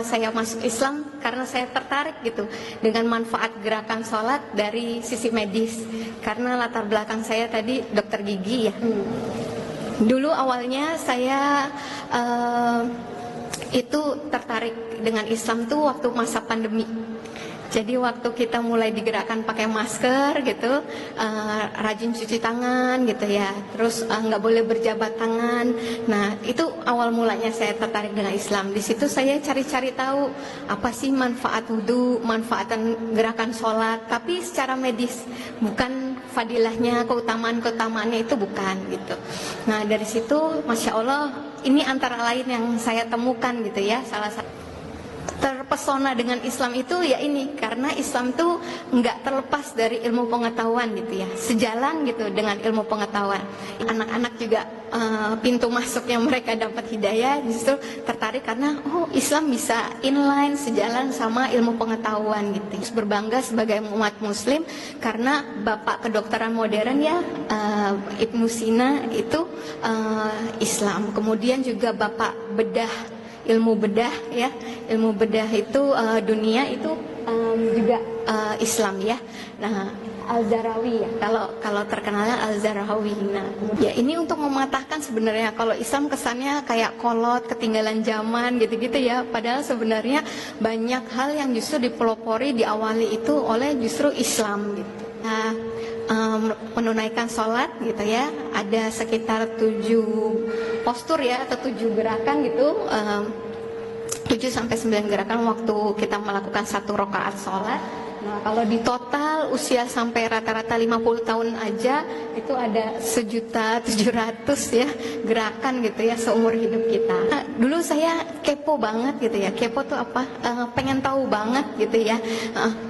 Kenapa saya masuk Islam? Karena saya tertarik gitu dengan manfaat gerakan sholat dari sisi medis. Karena latar belakang saya tadi dokter gigi ya. Dulu awalnya saya itu tertarik dengan Islam tuh waktu masa pandemi. Jadi waktu kita mulai digerakkan pakai masker gitu, rajin cuci tangan gitu ya, terus nggak boleh berjabat tangan. Nah itu awal mulanya saya tertarik dengan Islam. Di situ saya cari-cari tahu apa sih manfaat wudhu, manfaatan gerakan sholat, tapi secara medis, bukan fadilahnya, keutamaannya itu bukan gitu. Nah dari situ, masya Allah, ini antara lain yang saya temukan gitu ya, salah satu terpesona dengan Islam itu ya ini, karena Islam tuh nggak terlepas dari ilmu pengetahuan gitu ya, sejalan gitu dengan ilmu pengetahuan. Anak-anak juga pintu masuknya mereka dapat hidayah justru tertarik karena oh Islam bisa inline, sejalan sama ilmu pengetahuan gitu. Terus berbangga sebagai umat muslim karena bapak kedokteran modern ya, Ibnu Sina itu Islam. Kemudian juga bapak ilmu bedah ya, ilmu bedah itu dunia itu juga Islam ya. Nah Al-Zarawi ya, kalau terkenalnya Al-Zarawi. Nah ya ini untuk mematahkan sebenarnya kalau Islam kesannya kayak kolot, ketinggalan zaman gitu-gitu ya, padahal sebenarnya banyak hal yang justru dipelopori, diawali itu oleh justru Islam gitu. Nah menunaikan sholat gitu ya, ada sekitar 7 postur ya, atau 7 gerakan gitu, 7-9 gerakan waktu kita melakukan 1 rakaat sholat. Nah kalau di total usia sampai rata-rata 50 tahun aja itu ada 1.700.000 ya gerakan gitu ya seumur hidup kita. Nah, dulu saya kepo banget gitu ya. Kepo tuh apa? Pengen tahu banget gitu ya.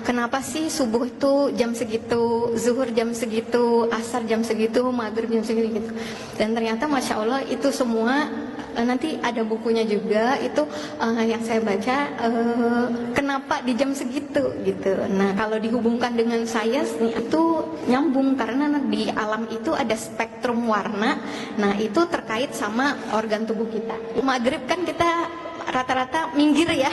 Kenapa sih subuh itu jam segitu, zuhur jam segitu, asar jam segitu, maghrib jam segitu gitu. Dan ternyata masya Allah itu semua nanti ada bukunya juga itu yang saya baca, kenapa di jam segitu gitu. Nah kalau dihubungkan dengan sains nih itu nyambung, karena di alam itu ada spektrum warna. Nah itu terkait sama organ tubuh kita. Maghrib kan kita rata-rata minggir ya,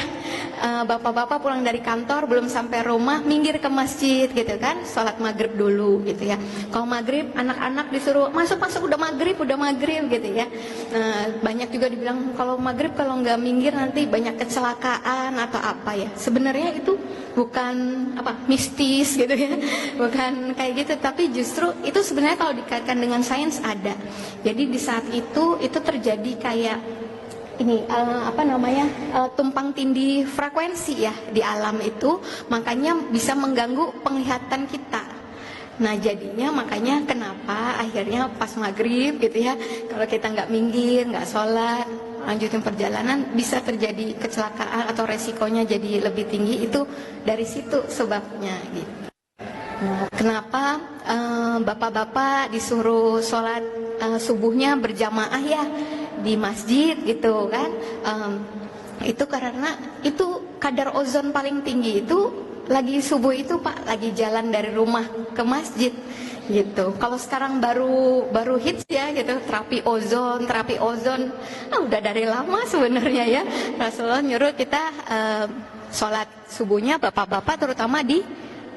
bapak-bapak pulang dari kantor belum sampai rumah minggir ke masjid gitu kan, sholat maghrib dulu gitu ya. Kalau maghrib anak-anak disuruh masuk udah maghrib gitu ya. Banyak juga dibilang kalau maghrib kalau nggak minggir nanti banyak kecelakaan atau apa ya. Sebenarnya itu bukan apa mistis gitu ya, bukan kayak gitu, tapi justru itu sebenarnya kalau dikaitkan dengan sains ada. Jadi di saat itu terjadi kayak ini tumpang tindih frekuensi ya di alam itu, makanya bisa mengganggu penglihatan kita. Nah jadinya makanya kenapa akhirnya pas maghrib gitu ya, kalau kita nggak minggir, nggak sholat, lanjutin perjalanan, bisa terjadi kecelakaan atau resikonya jadi lebih tinggi. Itu dari situ sebabnya gitu. Nah, kenapa bapak-bapak disuruh sholat subuhnya berjamaah ya di masjid gitu kan? Itu karena itu kadar ozon paling tinggi itu lagi subuh itu Pak, lagi jalan dari rumah ke masjid gitu. Kalau sekarang baru hits ya gitu, terapi ozon, udah dari lama sebenarnya ya. Rasulullah nyuruh kita sholat subuhnya bapak-bapak terutama di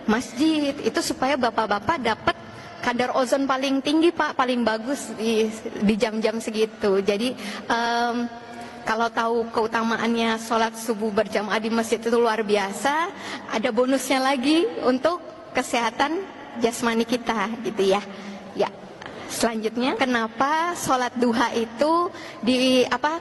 masjid itu supaya bapak-bapak dapat kadar ozon paling tinggi Pak, paling bagus di jam-jam segitu. Jadi kalau tahu keutamaannya sholat subuh berjamaah di masjid itu luar biasa, ada bonusnya lagi untuk kesehatan jasmani kita gitu ya. Ya. Selanjutnya, kenapa sholat duha itu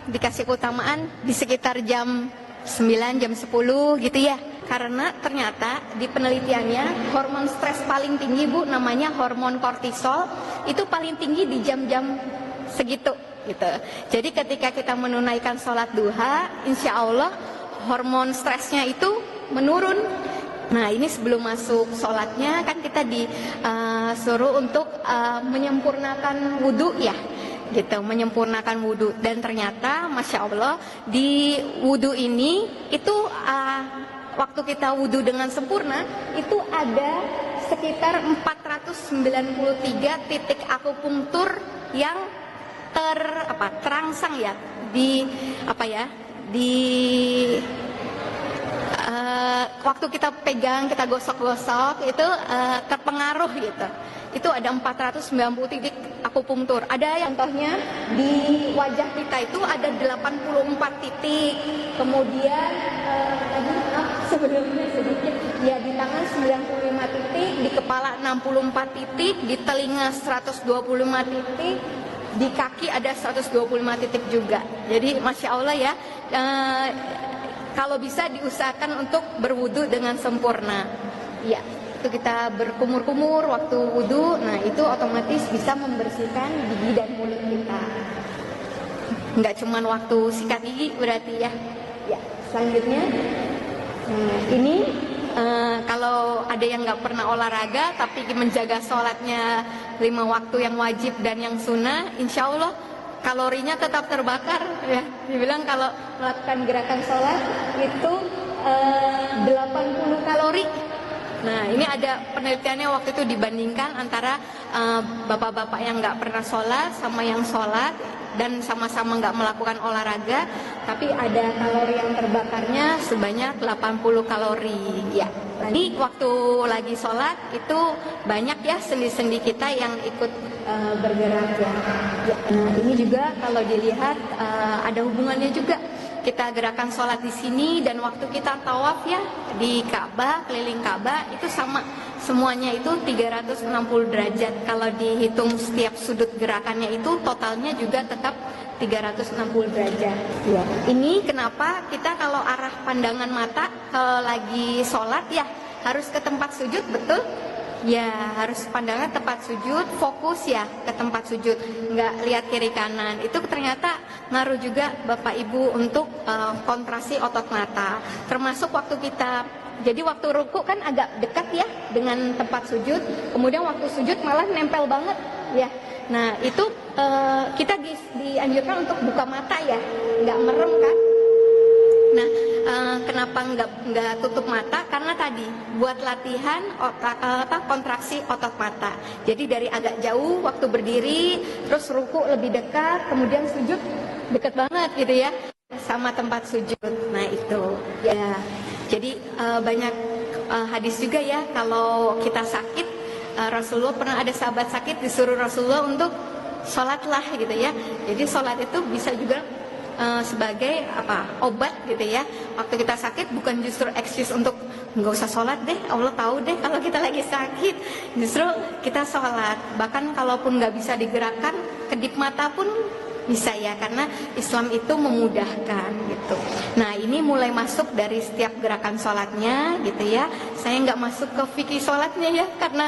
dikasih keutamaan di sekitar jam 9, jam 10 gitu ya? Karena ternyata di penelitiannya hormon stres paling tinggi Bu, namanya hormon kortisol, itu paling tinggi di jam-jam segitu gitu. Jadi ketika kita menunaikan sholat duha, insya Allah hormon stresnya itu menurun. Nah ini sebelum masuk sholatnya kan kita disuruh untuk menyempurnakan wudhu ya gitu, menyempurnakan wudhu. Dan ternyata masya Allah di wudhu ini itu waktu kita wudhu dengan sempurna itu ada sekitar 493 titik akupunktur yang terangsang ya di waktu kita pegang, kita gosok-gosok itu terpengaruh gitu. Itu ada 490 titik akupunktur. Ada yang contohnya di wajah kita itu ada 84 titik. Kemudian sebelumnya sedikit ya, di tangan 95 titik, di kepala 64 titik, di telinga 125 titik, di kaki ada 125 titik juga. Jadi Masya Allah ya, kalau bisa diusahakan untuk berwudu dengan sempurna. Ya, itu kita berkumur-kumur waktu wudu, nah itu otomatis bisa membersihkan gigi dan mulut kita. Nggak cuman waktu sikat gigi berarti ya. Ya, selanjutnya, ini kalau ada yang nggak pernah olahraga tapi menjaga sholatnya 5 waktu yang wajib dan yang sunnah, insya Allah kalorinya tetap terbakar ya. Dibilang kalau melakukan gerakan sholat itu 80 kalori. Nah, ini ada penelitiannya waktu itu dibandingkan antara bapak-bapak yang nggak pernah sholat sama yang sholat dan sama-sama nggak melakukan olahraga, tapi ada kalori yang terbakarnya sebanyak 80 kalori. Ya, jadi waktu lagi sholat itu banyak ya sendi-sendi kita yang ikut bergerak ya. Nah, ini juga kalau dilihat ada hubungannya juga. Kita gerakan sholat di sini dan waktu kita tawaf ya di Ka'bah, keliling Ka'bah itu sama, semuanya itu 360 derajat. Kalau dihitung setiap sudut gerakannya itu totalnya juga tetap 360 derajat. Ya. Ini kenapa kita kalau arah pandangan mata kalau lagi sholat ya harus ke tempat sujud, betul? Ya, harus pandangan tempat sujud, fokus ya ke tempat sujud, nggak lihat kiri kanan. Itu ternyata ngaruh juga Bapak Ibu untuk kontraksi otot mata. Termasuk waktu kita, jadi waktu ruku kan agak dekat ya dengan tempat sujud, kemudian waktu sujud malah nempel banget ya. Nah itu kita dianjurkan untuk buka mata ya, nggak merem kan. Nah, kenapa nggak tutup mata? Karena tadi buat latihan kontraksi otot mata. Jadi dari agak jauh waktu berdiri, terus ruku lebih dekat, kemudian sujud dekat banget gitu ya sama tempat sujud. Nah itu ya. Jadi banyak hadis juga ya kalau kita sakit, Rasulullah pernah ada sahabat sakit disuruh Rasulullah untuk sholatlah gitu ya. Jadi sholat itu bisa juga sebagai obat gitu ya. Waktu kita sakit bukan justru excuse untuk nggak usah sholat deh, Allah tahu deh kalau kita lagi sakit, justru kita sholat. Bahkan kalaupun nggak bisa digerakkan kedip mata pun bisa ya, karena Islam itu memudahkan gitu. Nah ini mulai masuk dari setiap gerakan sholatnya gitu ya. Saya nggak masuk ke fikih sholatnya ya, karena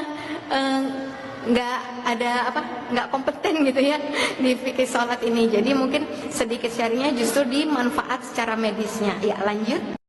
nggak ada nggak kompeten gitu ya di fikih sholat ini. Jadi mungkin sedikit sharingnya justru di manfaat secara medisnya. Ya lanjut.